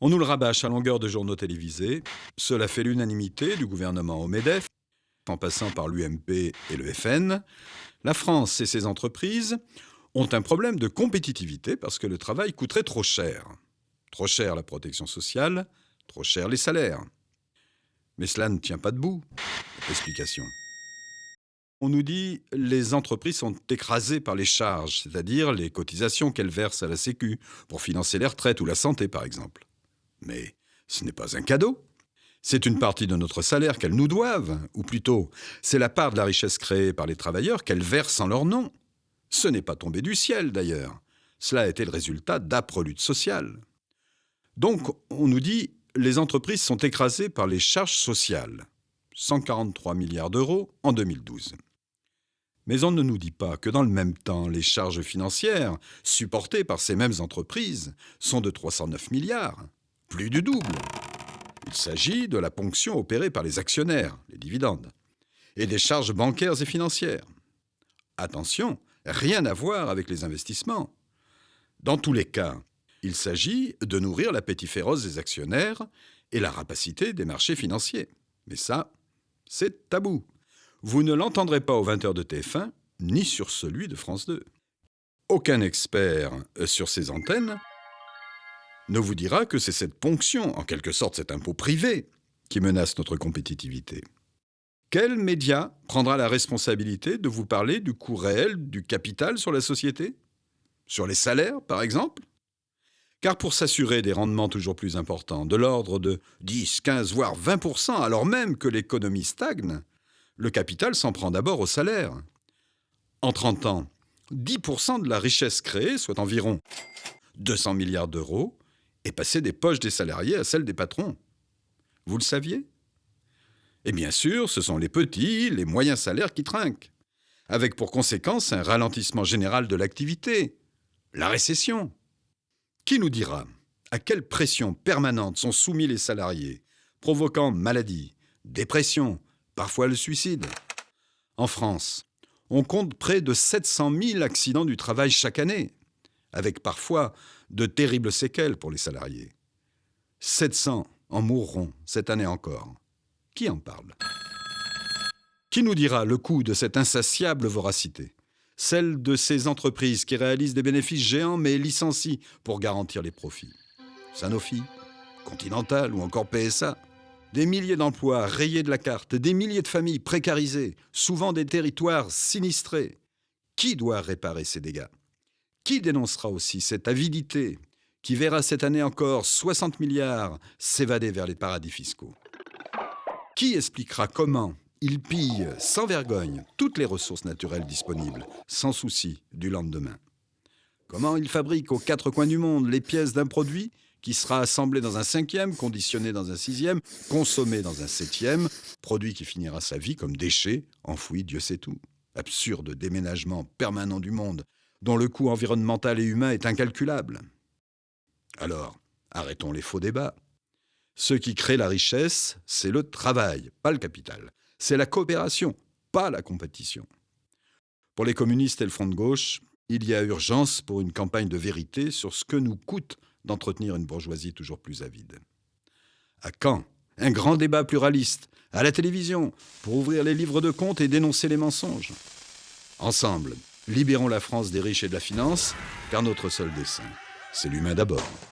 On nous le rabâche à longueur de journaux télévisés. Cela fait l'unanimité du gouvernement au MEDEF, en passant par l'UMP et le FN. La France et ses entreprises ont un problème de compétitivité parce que le travail coûterait trop cher. Trop cher la protection sociale, trop cher les salaires. Mais cela ne tient pas debout. Explication. On nous dit que les entreprises sont écrasées par les charges, c'est-à-dire les cotisations qu'elles versent à la Sécu, pour financer les retraites ou la santé par exemple. Mais ce n'est pas un cadeau. C'est une partie de notre salaire qu'elles nous doivent, ou plutôt, c'est la part de la richesse créée par les travailleurs qu'elles versent en leur nom. Ce n'est pas tombé du ciel d'ailleurs. Cela a été le résultat d'âpres luttes sociales. Donc, on nous dit les entreprises sont écrasées par les charges sociales. 143 milliards d'euros en 2012. Mais on ne nous dit pas que dans le même temps, les charges financières supportées par ces mêmes entreprises sont de 309 milliards, plus du double. Il s'agit de la ponction opérée par les actionnaires, les dividendes, et des charges bancaires et financières. Attention, rien à voir avec les investissements. Dans tous les cas, il s'agit de nourrir l'appétit féroce des actionnaires et la rapacité des marchés financiers. Mais ça, c'est tabou. Vous ne l'entendrez pas aux 20h de TF1, ni sur celui de France 2. Aucun expert sur ces antennes ne vous dira que c'est cette ponction, en quelque sorte cet impôt privé, qui menace notre compétitivité. Quel média prendra la responsabilité de vous parler du coût réel du capital sur la société ? Sur les salaires, par exemple ? Car pour s'assurer des rendements toujours plus importants, de l'ordre de 10, 15, voire 20%, alors même que l'économie stagne, le capital s'en prend d'abord au salaire. En 30 ans, 10% de la richesse créée, soit environ 200 milliards d'euros, est passée des poches des salariés à celles des patrons. Vous le saviez ? Et bien sûr, ce sont les petits, les moyens salaires qui trinquent, avec pour conséquence un ralentissement général de l'activité, la récession. Qui nous dira à quelle pression permanente sont soumis les salariés, provoquant maladie, dépression, parfois le suicide ? En France, on compte près de 700 000 accidents du travail chaque année, avec parfois de terribles séquelles pour les salariés. 700 en mourront cette année encore. Qui en parle ? Qui nous dira le coût de cette insatiable voracité ? Celle de ces entreprises qui réalisent des bénéfices géants mais licencient pour garantir les profits. Sanofi, Continental ou encore PSA. Des milliers d'emplois rayés de la carte, des milliers de familles précarisées, souvent des territoires sinistrés. Qui doit réparer ces dégâts ? Qui dénoncera aussi cette avidité qui verra cette année encore 60 milliards s'évader vers les paradis fiscaux ? Qui expliquera comment ils pillent sans vergogne toutes les ressources naturelles disponibles, sans souci du lendemain ? Comment ils fabriquent aux quatre coins du monde les pièces d'un produit qui sera assemblé dans un 5e, conditionné dans un 6e, consommé dans un 7e, produit qui finira sa vie comme déchet, enfoui Dieu sait où. Absurde déménagement permanent du monde, dont le coût environnemental et humain est incalculable. Alors, arrêtons les faux débats. Ce qui crée la richesse, c'est le travail, pas le capital. C'est la coopération, pas la compétition. Pour les communistes et le Front de gauche, il y a urgence pour une campagne de vérité sur ce que nous coûte d'entretenir une bourgeoisie toujours plus avide. À quand un grand débat pluraliste, à la télévision, pour ouvrir les livres de comptes et dénoncer les mensonges ? Ensemble, libérons la France des riches et de la finance, car notre seul dessein, c'est l'humain d'abord.